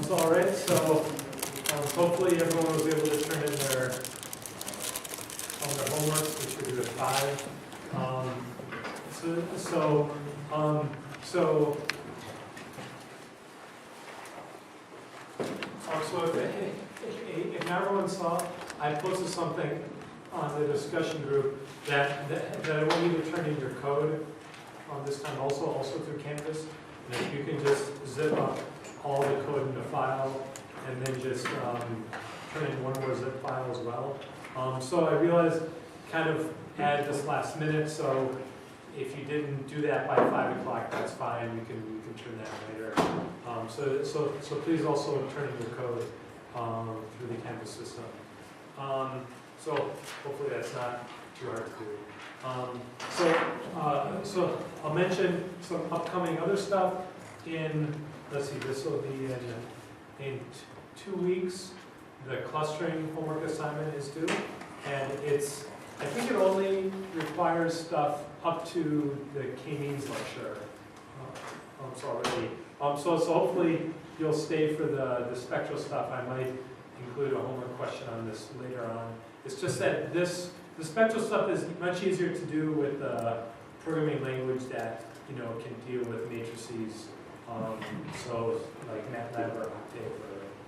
So all right, so hopefully everyone was able to turn in their homeworks, which we do at 5. If everyone saw, I posted something on the discussion group that I want you to turn in your code this time also through Canvas. And if you can just zip up all the code in a file and then just turn in one more zip file as well. So I realized kind of add this last minute, so if you didn't do that by 5 o'clock, that's fine. You can turn that later. So please also turn in your code through the Canvas system. So hopefully that's not too hard to do. So I'll mention some upcoming other stuff in, let's see, this will be in 2 weeks. The clustering homework assignment is due, and I think it only requires stuff up to the K-means lecture. So hopefully you'll stay for the spectral stuff. I might include a homework question on this later on. It's just that the spectral stuff is much easier to do with a programming language that can deal with matrices. So like MATLAB or Octave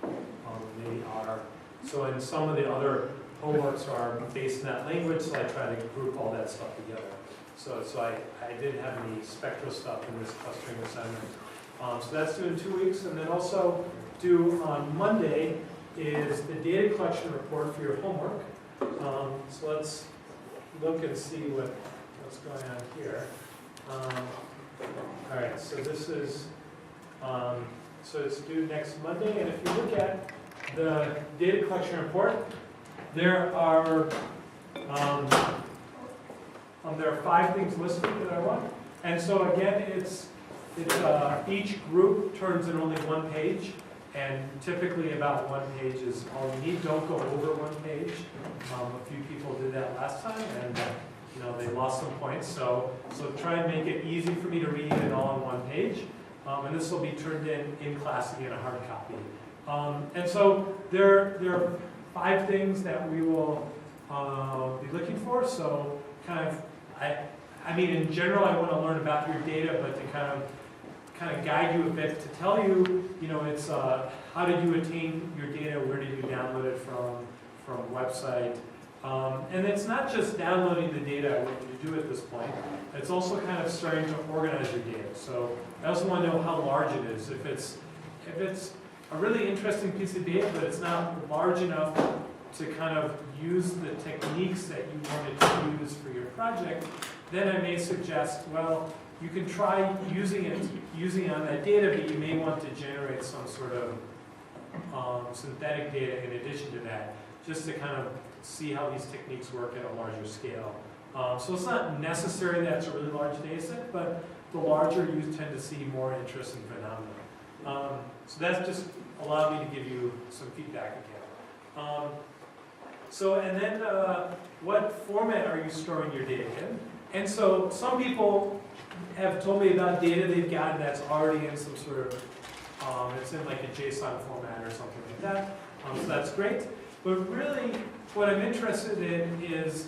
or maybe R. So and some of the other homeworks are based in that language, so I try to group all that stuff together. So I didn't have any spectral stuff in this clustering assignment. So that's due in 2 weeks, and then also due on Monday is the data collection report for your homework. So let's look and see what's going on here. All right, so this is, so it's due next Monday, and if you look at the data collection report, there are 5 things listed that I want. And so again, it's each group turns in only 1 page, and typically about 1 page is all you need. Don't go over 1 page. A few people did that last time, and they lost some points. So try and make it easy for me to read it all on 1 page. And this will be turned in class again, a hard copy. And so there are 5 things that we will be looking for. So kind of, I mean, in general, I want to learn about your data, but to kind of guide you a bit, to tell you, it's how did you attain your data, where did you download it from a website. And it's not just downloading the data I want you to do at this point, it's also kind of starting to organize your data. So I also want to know how large it is. If it's a really interesting piece of data, but it's not large enough to kind of use the techniques that you wanted to use for your project, then I may suggest, well, you can try using it on that data, but you may want to generate some sort of synthetic data in addition to that, just to kind of see how these techniques work at a larger scale. So it's not necessary that it's a really large data set, but the larger you tend to see more interesting phenomena. So that's just allowed me to give you some feedback again. And then what format are you storing your data in? And so some people have told me about data they've gotten that's already in some sort of, it's in like a JSON format or something like that. So that's great. But really, what I'm interested in is,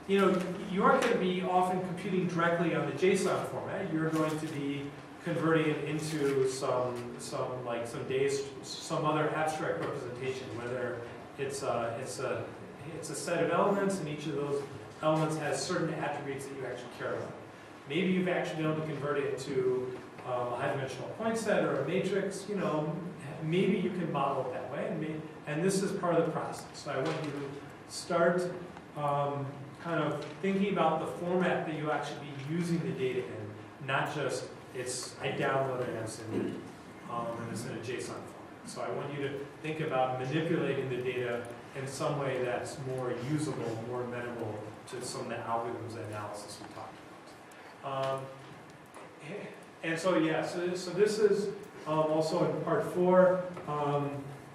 you aren't going to be often computing directly on the JSON format. You're going to be converting it into some other abstract representation, whether it's a set of elements, and each of those elements has certain attributes that you actually care about. Maybe you've actually been able to convert it into a high-dimensional point set or a matrix. Maybe you can model it that way, and this is part of the process. So I want you to start kind of thinking about the format that you actually be using the data in, not just I downloaded it and it's in a JSON format. So I want you to think about manipulating the data in some way that's more usable, more amenable to some of the algorithms and analysis we talked about. And so yeah, so this is also in part 4.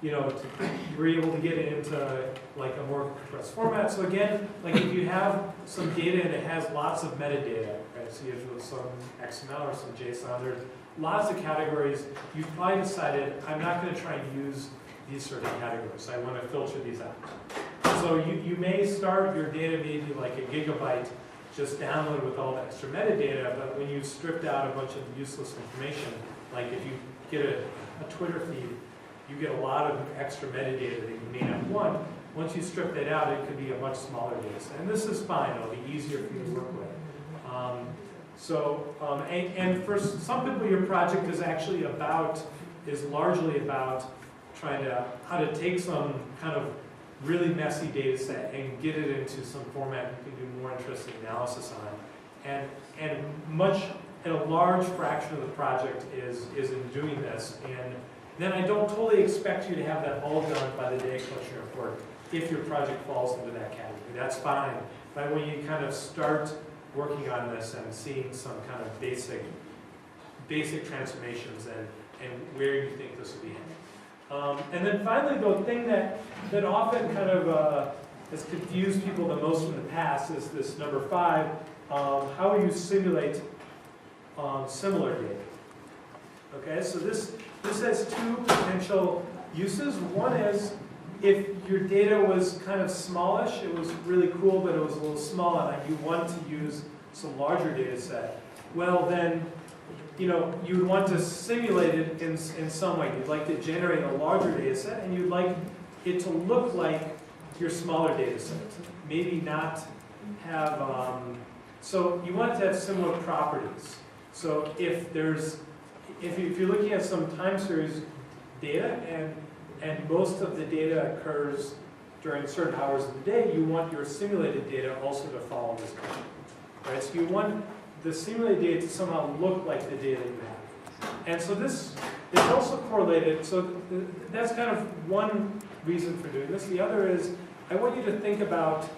You're able to get it into like a more compressed format. So again, like if you have some data and it has lots of metadata, right? So you have some XML or some JSON, there's lots of categories, you've probably decided, I'm not going to try and use these certain categories. I want to filter these out. So you may start your data maybe like a gigabyte, just download with all the extra metadata, but when you've stripped out a bunch of useless information, like if you get a Twitter feed, you get a lot of extra metadata that you may not want. Once you strip that out, it could be a much smaller data set. And this is fine, it'll be easier for you to work with. And for some people, your project is actually largely about how to take some kind of really messy data set and get it into some format you can do more interesting analysis on. And a large fraction of the project is in doing this. And then I don't totally expect you to have that all done by the data collection report if your project falls into that category. That's fine. But when you kind of start working on this and seeing some kind of basic transformations and where you think this will be heading. And then finally, the thing that often kind of has confused people the most from the past is this number 5, how you simulate similar data. Okay, so this has 2 potential uses. One is if your data was kind of smallish, it was really cool, but it was a little small, and you want to use some larger data set. Well, then, you would want to simulate it in some way. You'd like to generate a larger data set, and you'd like it to look like your smaller data set. Maybe not have, so you want it to have similar properties. So if you're looking at some time series data, and most of the data occurs during certain hours of the day, you want your simulated data also to follow this pattern. Right? So you want the simulated data to somehow look like the data you have. And so this is also correlated, so that's kind of one reason for doing this. The other is, I want you to think about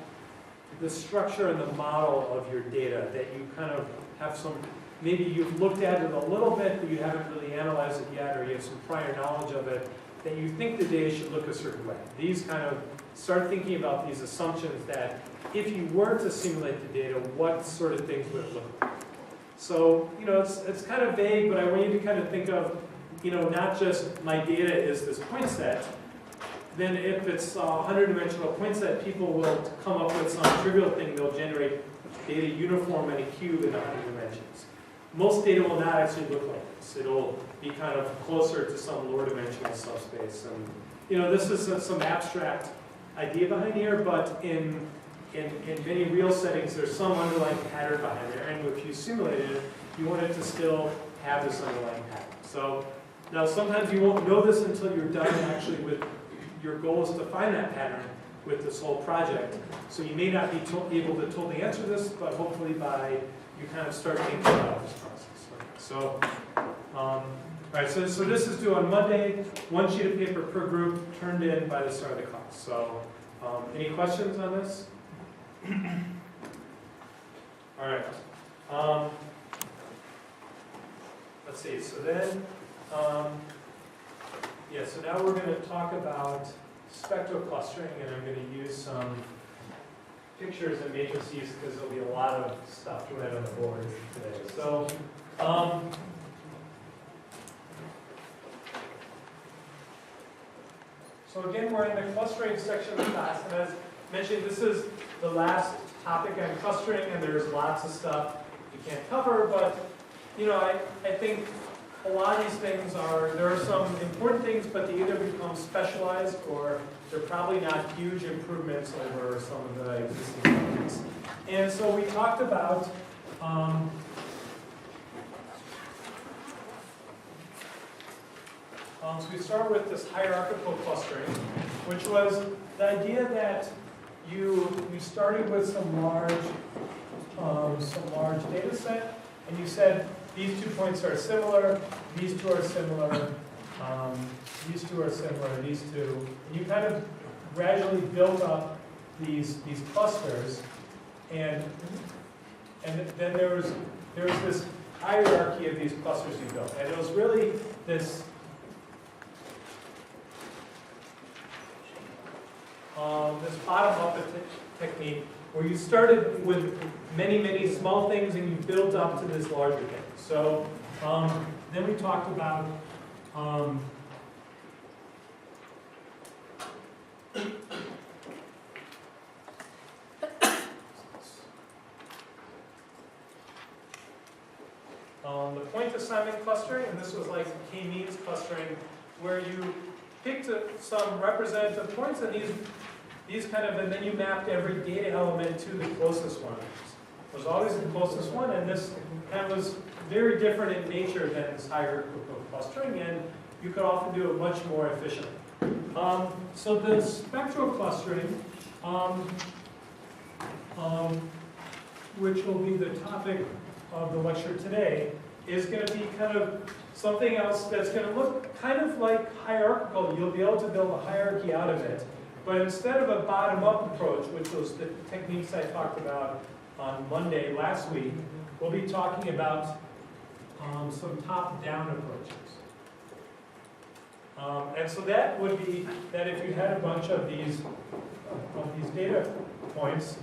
the structure and the model of your data, that you kind of have some, maybe you've looked at it a little bit, but you haven't really analyzed it yet, or you have some prior knowledge of it, that you think the data should look a certain way. These kind of, start thinking about these assumptions that if you were to simulate the data, what sort of things would it look like? So, it's kind of vague, but I want you to kind of think of, not just my data is this point set, then if it's a 100-dimensional point set, people will come up with some trivial thing, they'll generate data uniform in a cube in 100 dimensions. Most data will not actually look like this. It'll be kind of closer to some lower dimensional subspace. And this is some abstract idea behind here, but in many real settings, there's some underlying pattern behind there. And if you simulated it, you want it to still have this underlying pattern. So now sometimes you won't know this until you're done actually with your goal is to find that pattern with this whole project. So you may not be able to totally answer this, but hopefully you kind of start thinking about this process. Okay. So, all right, so this is due on Monday, 1 sheet of paper per group, turned in by the start of the class. So, any questions on this? All right. Let's see, so then, so now we're going to talk about spectral clustering, and I'm going to use some pictures and matrices because there'll be a lot of stuff right on the board today. So, so again, we're in the clustering section of the class, and as mentioned, this is the last topic on clustering, and there's lots of stuff you can't cover, but I think a lot of these things there are some important things, but they either become specialized or they're probably not huge improvements over some of the existing topics. And so we talked about so we start with this hierarchical clustering, which was the idea that you started with some large data set, and you said these 2 points are similar, these 2 are similar, these 2 are similar, these 2. And you kind of gradually built up these clusters, and then there was this hierarchy of these clusters you built, and it was really this bottom-up technique where you started with many, many small things and you built up to this larger thing. So Then we talked about the point assignment clustering, and this was like k-means clustering, where you picked some representative points, and these kind of, and then you mapped every data element to the closest one. It was always the closest one, and this kind of was very different in nature than this hierarchical clustering, and you could often do it much more efficiently. So the spectral clustering, which will be the topic of the lecture today, is going to be kind of something else that's going to look kind of like hierarchical. You'll be able to build a hierarchy out of it. But instead of a bottom-up approach, which was the techniques I talked about on Monday last week, we'll be talking about some top-down approaches. And so that would be that if you had a bunch of these data points,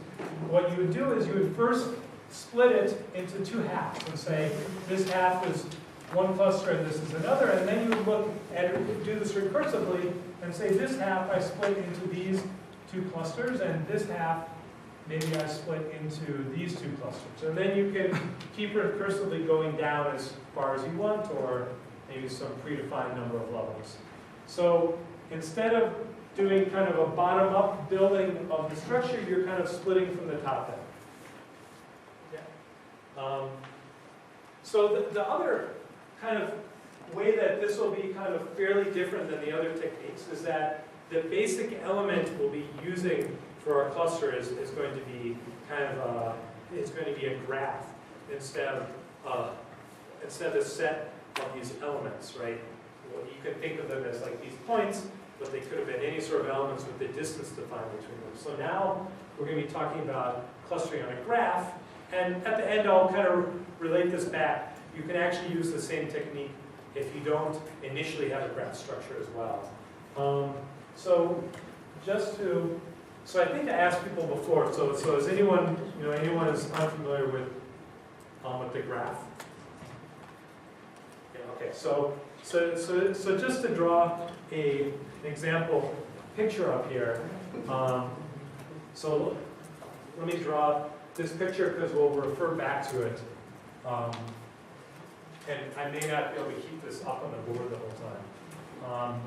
what you would do is you would first split it into two halves and say this half is one cluster and this is another, and then you would look at it, do this recursively and say this half I split into these two clusters, and this half maybe I split into these two clusters. And then you can keep recursively going down as far as you want, or maybe some predefined number of levels. So instead of doing kind of a bottom-up building of the structure, you're kind of splitting from the top down. So the other kind of way that this will be kind of fairly different than the other techniques is that the basic element we'll be using for our cluster is going to be kind of it's going to be a graph instead of a set of these elements, right? Well, you can think of them as like these points, but they could have been any sort of elements with the distance defined between them. So now we're going to be talking about clustering on a graph. And at the end, I'll kind of relate this back. You can actually use the same technique if you don't initially have a graph structure as well. So I think I asked people before. So is anyone is unfamiliar with the graph? Yeah. Okay. So just to draw an example picture up here. So let me draw this picture because we'll refer back to it. And I may not be able to keep this up on the board the whole time.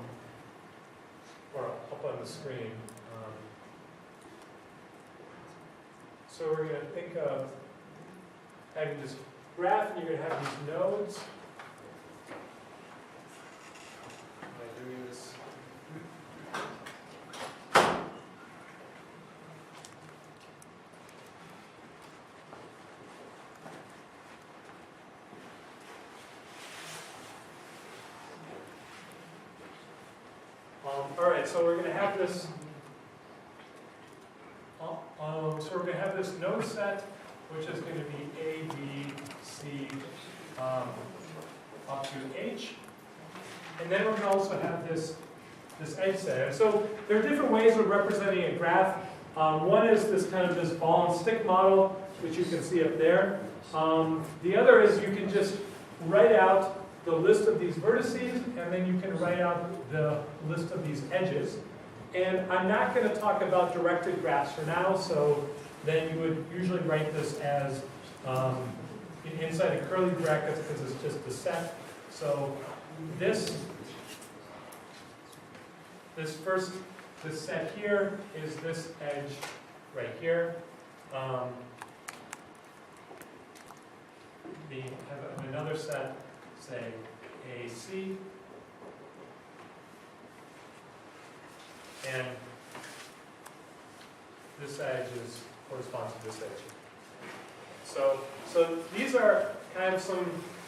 Or up on the screen. So we're going to think of having this graph, and you're going to have these nodes. Am I doing this? All right, so we're going to have this. So we're going to have this node set, which is going to be A, B, C, up to H, and then we're going to also have this edge set. And so there are different ways of representing a graph. One is this kind of this ball and stick model, which you can see up there. The other is you can just write out the list of these vertices, and then you can write out the list of these edges. And I'm not going to talk about directed graphs for now, so then you would usually write this as inside the curly brackets because it's just the set. So this set here is this edge right here. We have another set, say AC. And this edge corresponds to this edge. So these are kind of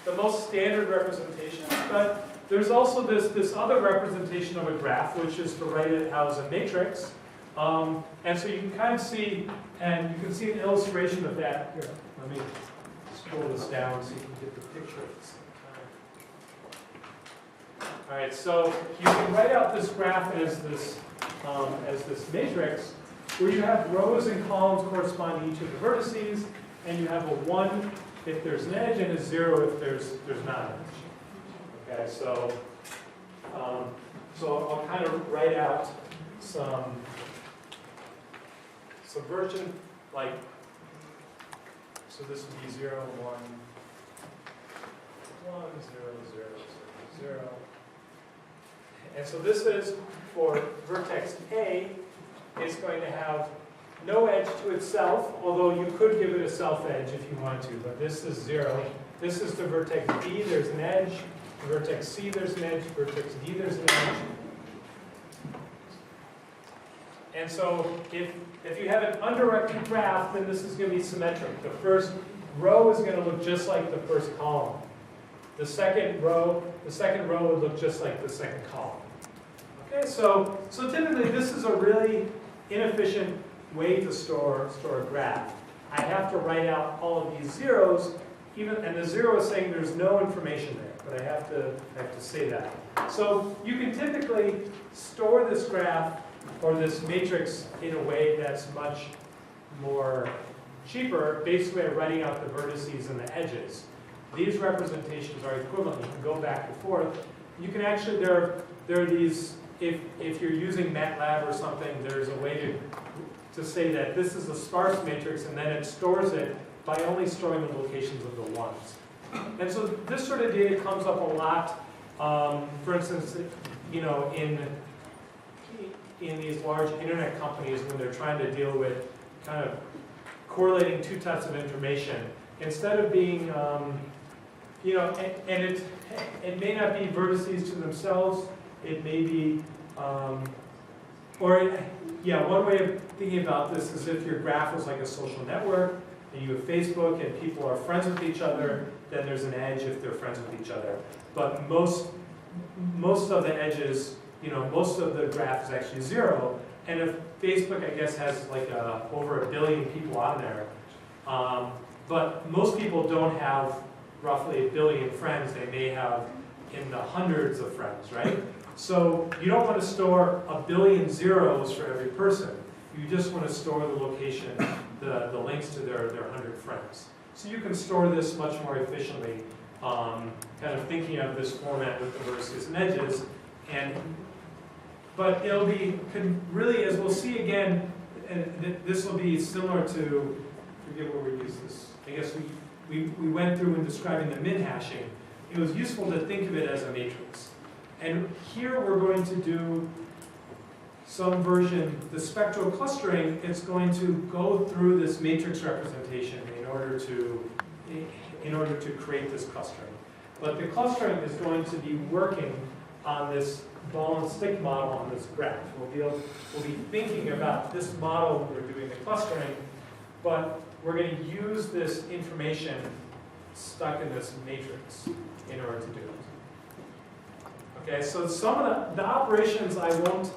the most standard representations, but there's also this other representation of a graph, which is to write it out as a matrix. And so you can kind of see, and you can see an illustration of that here. Let me scroll this down so you can get the picture at the same time. All right, so you can write out this graph as this matrix, where you have rows and columns corresponding to each of the vertices, and you have a 1 if there's an edge and a 0 if there's not an edge. Okay, so I'll kind of write out some version, like, so this would be 0, 1, 1, 0, 0, 0, 0. And so this is for vertex A, it's going to have no edge to itself, although you could give it a self edge if you want to, but this is 0. This is to vertex B, there's an edge. Vertex C, there's an edge. Vertex D, there's an edge. And so if you have an undirected graph, then this is going to be symmetric. The first row is going to look just like the first column. The second row would look just like the second column. Okay, so typically this is a really inefficient way to store a graph. I have to write out all of these zeros, and the 0 is saying there's no information there, but I have to say that. So you can typically store this graph or this matrix in a way that's much more cheaper, basically by writing out the vertices and the edges. These representations are equivalent. You can go back and forth. You can actually, there are these, if you're using MATLAB or something, there's a way to say that this is a sparse matrix, and then it stores it by only storing the locations of the ones. And so this sort of data comes up a lot. For instance, you know, in these large internet companies, when they're trying to deal with kind of correlating two types of information, instead of being, you know, and it may not be vertices to themselves, it may be, one way of thinking about this is if your graph was like a social network, and you have Facebook and people are friends with each other, then there's an edge if they're friends with each other. But most of the edges, you know, most of the graph is actually 0. And if Facebook, I guess, has like over 1 billion people on there, but most people don't have roughly 1 billion friends. They may have in the hundreds of friends, right? So you don't want to store 1 billion zeros for every person. You just want to store the location, the links to their 100 friends. So you can store this much more efficiently, kind of thinking of this format with the vertices and edges. But it'll be, really, as we'll see again, and this will be similar to, forget where we use this. I guess we went through in describing the min-hashing. It was useful to think of it as a matrix. And here we're going to do some version, the spectral clustering, it's going to go through this matrix representation in order to create this clustering. But the clustering is going to be working on this ball and stick model on this graph. We'll be thinking about this model when we're doing the clustering, but we're going to use this information stuck in this matrix in order to do it. Okay, so some of the operations I won't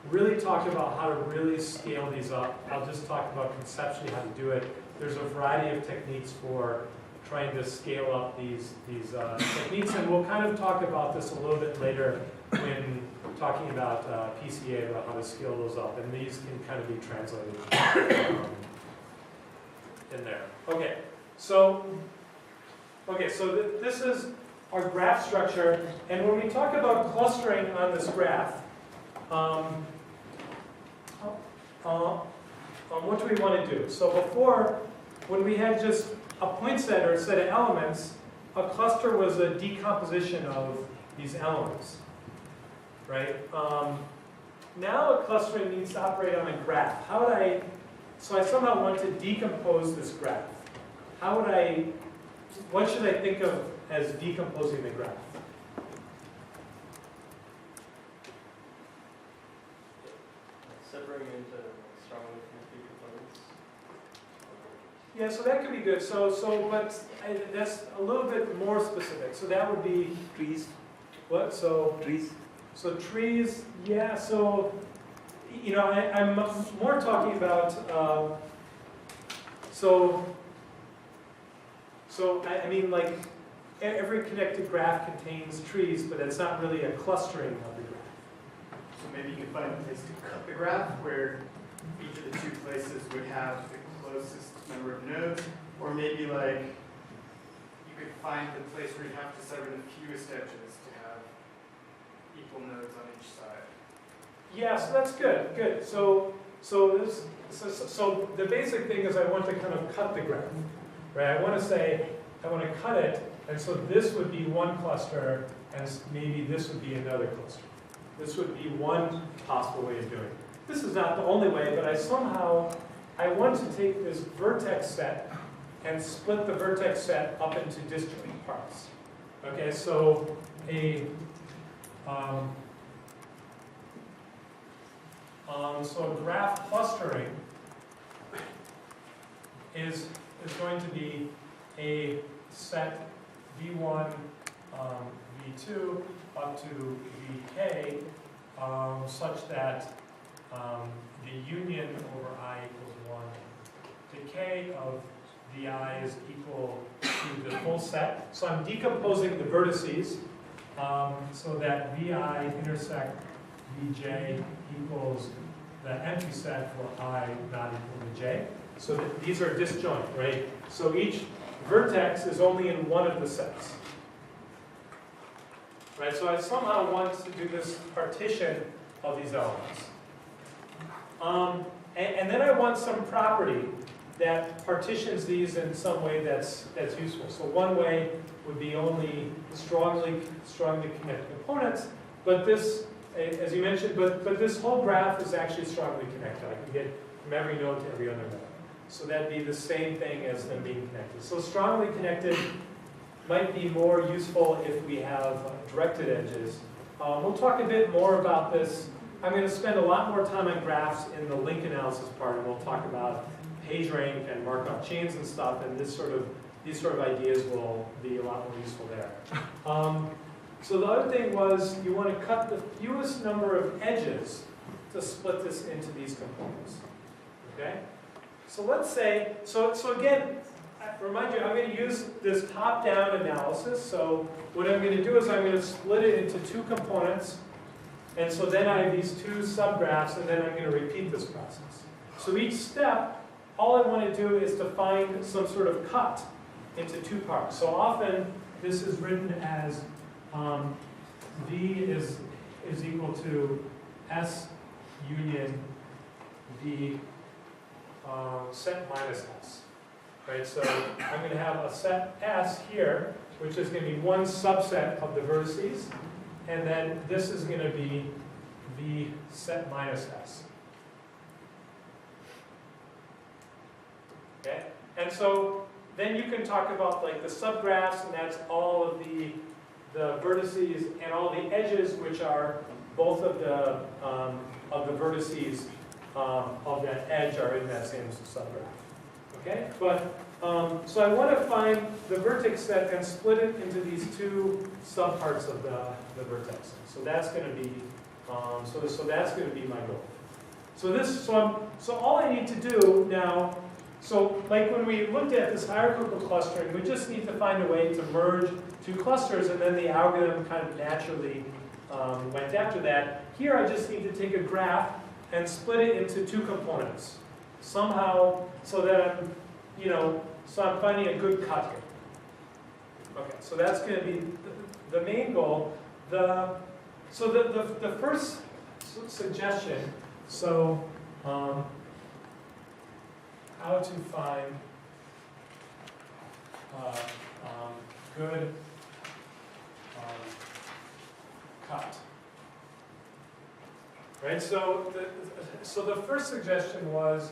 really talk about how to really scale these up. I'll just talk about conceptually how to do it. There's a variety of techniques for trying to scale up these techniques, and we'll kind of talk about this a little bit later when talking about PCA, about how to scale those up, and these can kind of be translated in there. Okay, so this is our graph structure, and when we talk about clustering on this graph, what do we want to do? So before, when we had just a point set or a set of elements, a cluster was a decomposition of these elements, right? Now a clustering needs to operate on a graph. So I somehow want to decompose this graph. What should I think of as decomposing the graph? Separating into strongly connected components. Yeah, so that could be good. But that's a little bit more specific. So that would be Trees. what? So Trees. So trees. Yeah. So you know, I'm more talking about. I mean, like every connected graph contains trees, but it's not really a clustering of the graph. So maybe you can find a place to cut the graph where each of the two places would have the closest number of nodes, or maybe like you could find the place where you have to sever the fewest edges to equal nodes on each side. Yeah, so that's good, good. So the basic thing is I want to kind of cut the graph, right? I want to say, I want to cut it, and so this would be one cluster, and maybe this would be another cluster. This would be one possible way of doing it. This is not the only way, but I want to take this vertex set and split the vertex set up into disjoint parts. Okay, so so graph clustering is going to be a set V1, V2 up to Vk such that the union over I equals 1. Decay of Vi is equal to the full set. So I'm decomposing the vertices so that Vi intersect Vj equals the empty set for I not equal to j. So that these are disjoint, right? So each vertex is only in one of the sets. Right, so I somehow want to do this partition of these elements. And then I want some property that partitions these in some way that's useful. So one way would be only strongly connected components, but this, as you mentioned, but this whole graph is actually strongly connected. I can get from every node to every other node. So that'd be the same thing as them being connected. So strongly connected might be more useful if we have directed edges. We'll talk a bit more about this. I'm going to spend a lot more time on graphs in the link analysis part, and we'll talk about page rank and Markov chains and stuff, and these sort of ideas will be a lot more useful there. So the other thing was you want to cut the fewest number of edges to split this into these components. Okay? So let's say, so again, remind you, I'm going to use this top-down analysis. So what I'm going to do is I'm going to split it into two components. And so then I have these two subgraphs, and then I'm going to repeat this process. So each step, all I want to do is to find some sort of cut into two parts. So often this is written as V is equal to S union V set minus S. Right, so I'm going to have a set S here, which is going to be one subset of the vertices, and then this is going to be V set minus S. Okay, and so then you can talk about like the subgraphs, and that's all of the vertices and all the edges, which are both of the vertices of that edge are in that same subgraph. Okay, but so I want to find the vertex set and split it into these two subparts of the vertex. So that's going to be so that's going to be my goal. So all I need to do now. So like when we looked at this hierarchical clustering, we just need to find a way to merge two clusters, and then the algorithm kind of naturally went after that. Here I just need to take a graph and split it into two components somehow, so that I'm finding a good cut here. Okay, so that's going to be the main goal. The first suggestion. So how to find good cut. Right. So the first suggestion was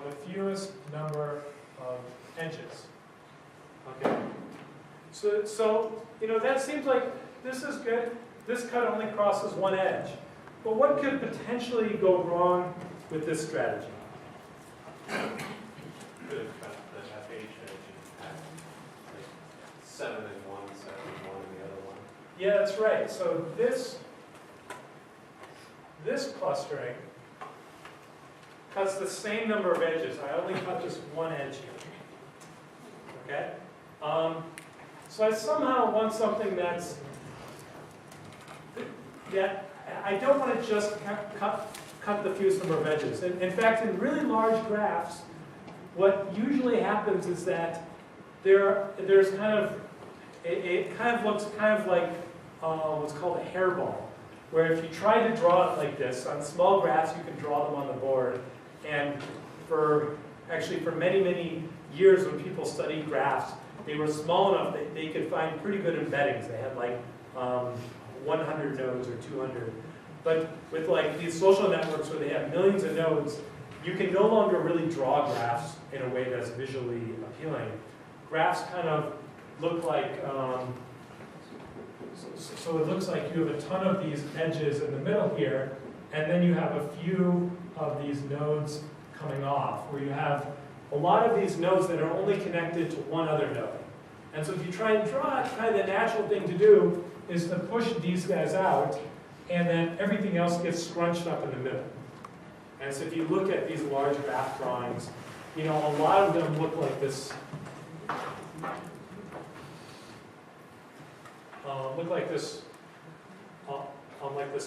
the fewest number of edges. Okay. So that seems like this is good. This cut only crosses one edge. But what could potentially go wrong with this strategy? Could have cut the FH edge and had like 7 in one, 7 in one in the other one. Yeah, that's right. So this clustering cuts the same number of edges. I only cut just one edge here. Okay? So I somehow want something that I don't want to just cut the fewest number of edges. In fact, in really large graphs, what usually happens is that there's kind of it kind of looks kind of like what's called a hairball, where if you try to draw it like this, on small graphs you can draw them on the board, and actually for many, many years when people studied graphs, they were small enough that they could find pretty good embeddings. They had like 100 nodes or 200. But with like these social networks where they have millions of nodes, you can no longer really draw graphs in a way that's visually appealing. Graphs kind of look like, so it looks like you have a ton of these edges in the middle here, and then you have a few of these nodes coming off, where you have a lot of these nodes that are only connected to one other node. And so if you try and draw it, kind of the natural thing to do is to push these guys out, and then everything else gets scrunched up in the middle. And so if you look at these large graph drawings, you know, a lot of them look like this. Like this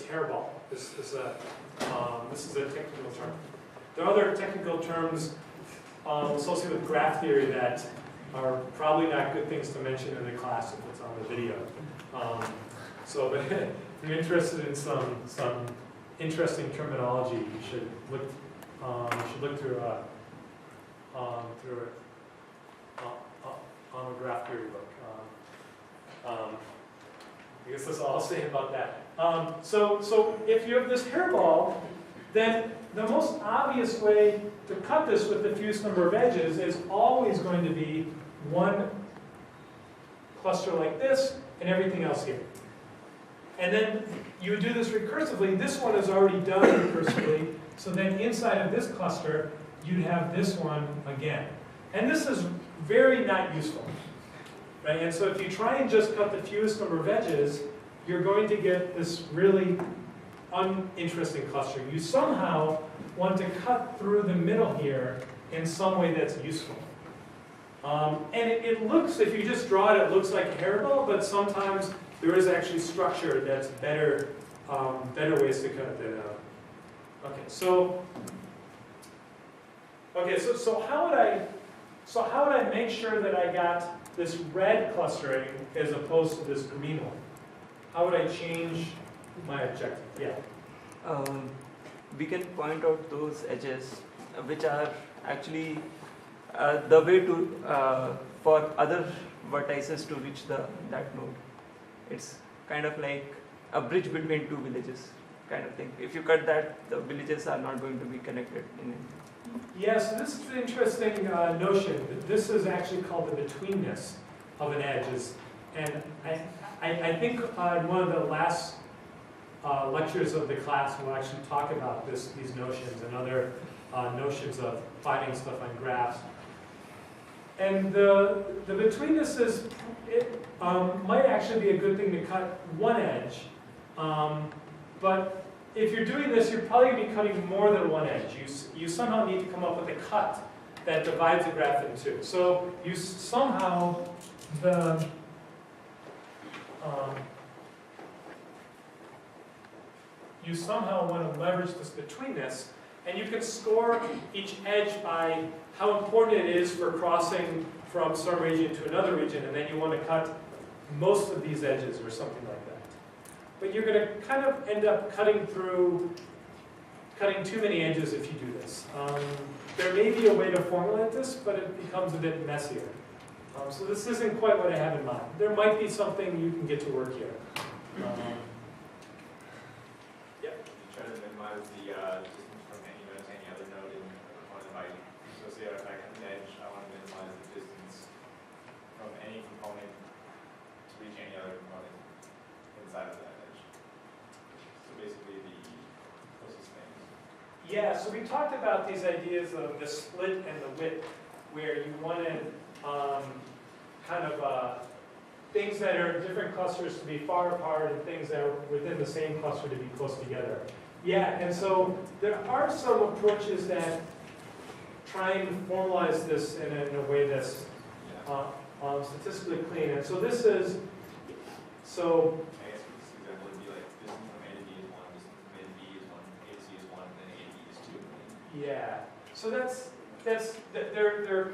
hairball. This is a technical term. There are other technical terms associated with graph theory that are probably not good things to mention in the class if it's on the video. But if you're interested in some interesting terminology, you should look through on a graph theory book. I guess that's all I'll say about that. So if you have this hairball, then the most obvious way to cut this with the fewest number of edges is always going to be one cluster like this and everything else here. And then you would do this recursively. This one is already done recursively. So then inside of this cluster, you'd have this one again. And this is very not useful. Right? And so if you try and just cut the fewest number of edges, you're going to get this really uninteresting cluster. You somehow want to cut through the middle here in some way that's useful. And it looks, if you just draw it, it looks like a hairball, but sometimes there is actually structure that's better ways to cut that out. So how would I make sure that I got this red clustering as opposed to this green one? How would I change my objective? Yeah. We can point out those edges which are actually the way to for other vertices to reach that node. It's kind of like a bridge between two villages kind of thing. If you cut that, the villages are not going to be connected in it. Yeah, so this is an interesting notion. This is actually called the betweenness of an edge. And I think in one of the last lectures of the class we'll actually talk about these notions and other notions of finding stuff on graphs. And the betweenness might actually be a good thing to cut one edge. But if you're doing this, you're probably going to be cutting more than one edge. You somehow need to come up with a cut that divides the graph in two. So you somehow want to leverage this betweenness, and you can score each edge by how important it is for crossing from some region to another region, and then you want to cut most of these edges or something like that. But you're going to kind of end up cutting too many edges if you do this. There may be a way to formulate this, but it becomes a bit messier. So this isn't quite what I have in mind. There might be something you can get to work here. You try to minimize the distance from any node to any other node in a component by, so say if I cut an edge, I want to minimize the distance from any component to reach any other component inside of that edge. So basically the closest things. Yeah, so we talked about these ideas of the split and the width, where you wanted things that are different clusters to be far apart and things that are within the same cluster to be close together. Yeah, and so there are some approaches that try and formalize this in a way that's statistically clean. And so this is, so I guess this example would be like distance from A to B is 1, distance from A to B is 1, A to C is 1, and then A to B is 2. yeah, so that's there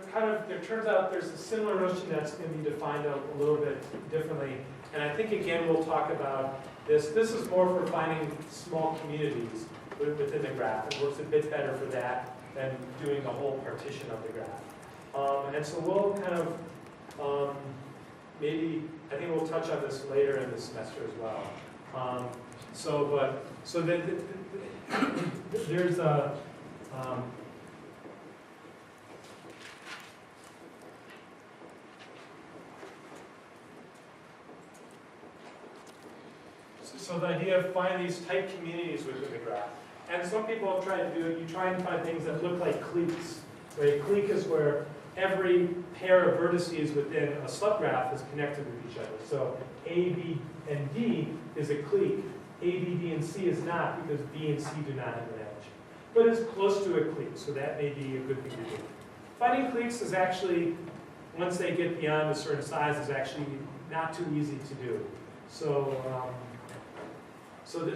turns out there's a similar notion that's going to be defined a little bit differently. And I think, again, we'll talk about this. This is more for finding small communities within the graph. It works a bit better for that than doing the whole partition of the graph. And so we'll kind of, maybe, I think we'll touch on this later in the semester as well. So there's a, so the idea of finding these tight communities within the graph. And some people have tried to do it, you try and find things that look like cliques. Right? A clique is where every pair of vertices within a subgraph is connected with each other. So A, B, and D is a clique. A, B, D, and C is not, because B and C do not have an edge. But it's close to a clique, so that may be a good thing to do. Finding cliques is actually, once they get beyond a certain size, is actually not too easy to do. So,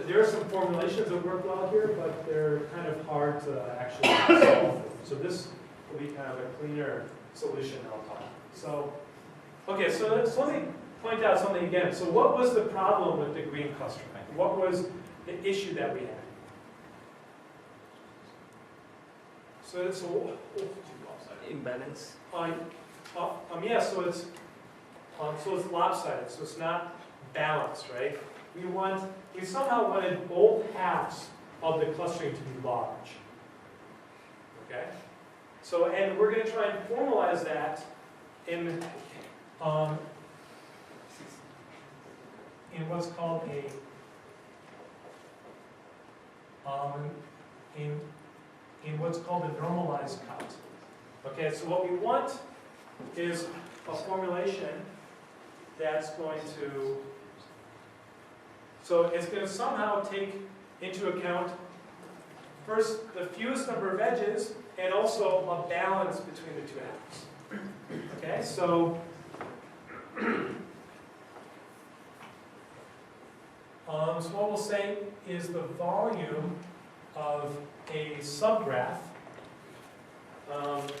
there are some formulations that work well here, but they're kind of hard to actually solve. So this will be kind of a cleaner solution, I'll call it. So, okay, so let me point out something again. So what was the problem with the green clustering? What was the issue that we had? So it's Imbalance. yeah, so it's lopsided, so it's not balanced, right? We somehow wanted both halves of the clustering to be large. Okay? So, and we're going to try and formalize that in what's called in what's called a normalized cut. Okay, so what we want is a formulation that's going to, so it's going to somehow take into account first the fewest number of edges and also a balance between the two halves. Okay, so so what we'll say is the volume of a subgraph let me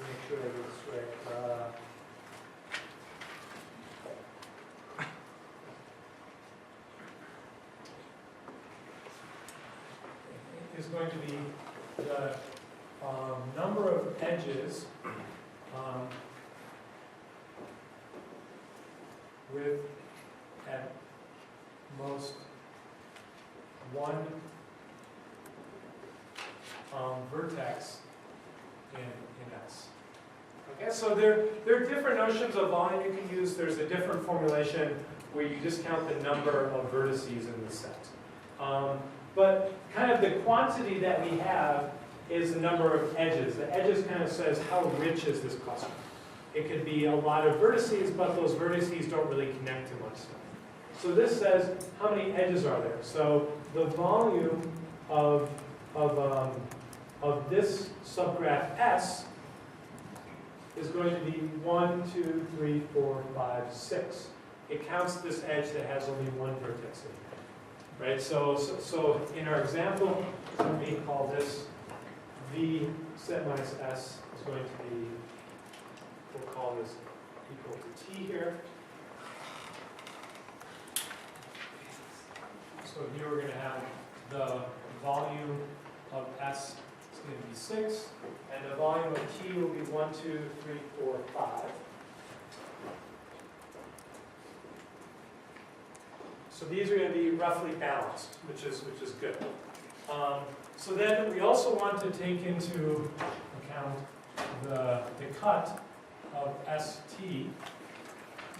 make sure I get this right. Is going to be the number of edges with at most one vertex in S. Okay, so there are different notions of volume you can use. There's a different formulation where you just count the number of vertices in the set. But kind of the quantity that we have is the number of edges. The edges kind of says how rich is this cluster. It could be a lot of vertices, but those vertices don't really connect to much stuff. So this says how many edges are there. So the volume of this subgraph S is going to be 1, 2, 3, 4, 5, 6. It counts this edge that has only one vertex in it. Right? So in our example, we call this V set minus S is going to be, we'll call this equal to T here. So here we're going to have the volume of S is going to be 6, and the volume of T will be 1, 2, 3, 4, 5. So these are going to be roughly balanced, which is good. So then we also want to take into account the cut of ST,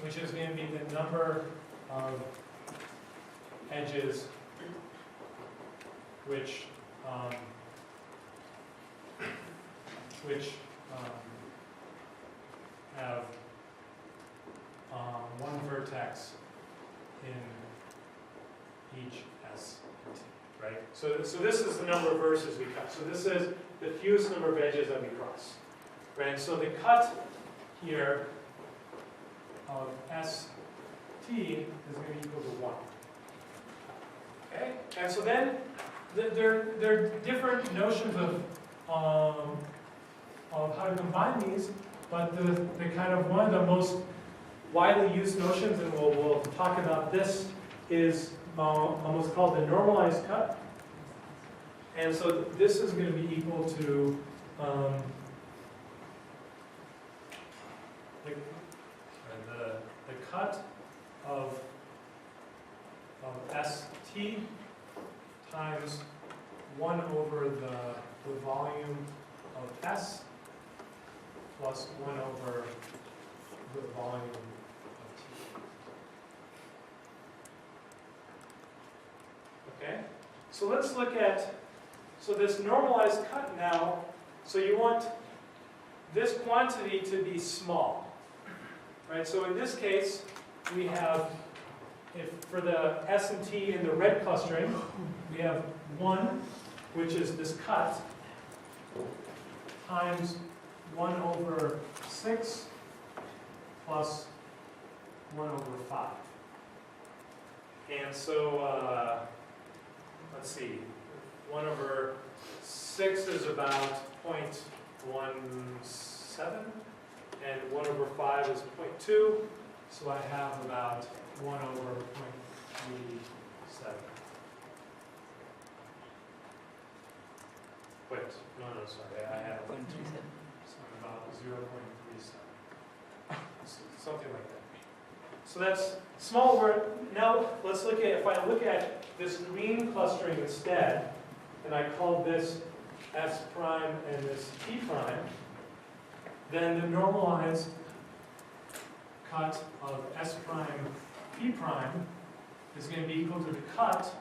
which is going to be the number of edges which have one vertex in each S and T, right? So this is the number of vertices we cut. So this is the fewest number of edges that we cross, right? So the cut here of ST is going to equal to 1. Okay? And so then there are different notions of how to combine these, but the kind of one of the most widely used notions, and we'll talk about this, is what's called the normalized cut. And so this is going to be equal to the cut of ST times 1 over the volume of S plus 1 over the volume of T. Okay? So let's look at, so this normalized cut now, so you want this quantity to be small. Right? So in this case, we have, if for the S and T in the red clustering, we have 1, which is this cut, times 1 over 6 plus 1 over 5. And so, let's see, 1 over 6 is about 0.17, and 1 over 5 is 0.2, so I have about 1 over 0.37. Wait, no, sorry, I have something about 0.37. Something like that. So that's small word. Now let's look at, if I look at this green clustering instead, and I call this S prime and this T prime, then the normalized cut of S prime P prime is going to be equal to the cut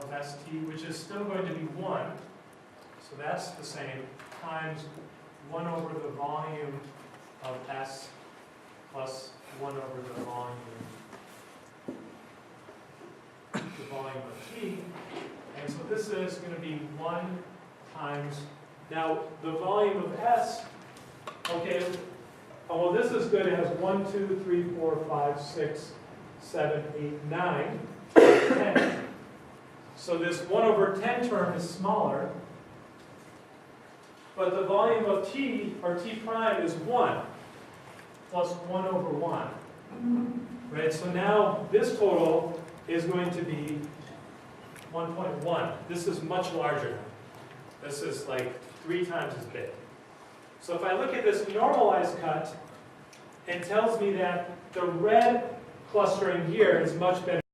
of ST, which is still going to be 1. So that's the same, times 1 over the volume of S plus 1 over the volume of T. And so this is going to be 1 times, now the volume of S, okay, well this is good, it has 1, 2, 3, 4, 5, 6, 7, 8, 9, 10. So this 1 over 10 term is smaller, but the volume of T, or T prime, is 1, plus 1 over 1. Right, so now this total is going to be 1.1. This is much larger now. This is like 3 times as big. So if I look at this normalized cut, it tells me that the red clustering here is much better.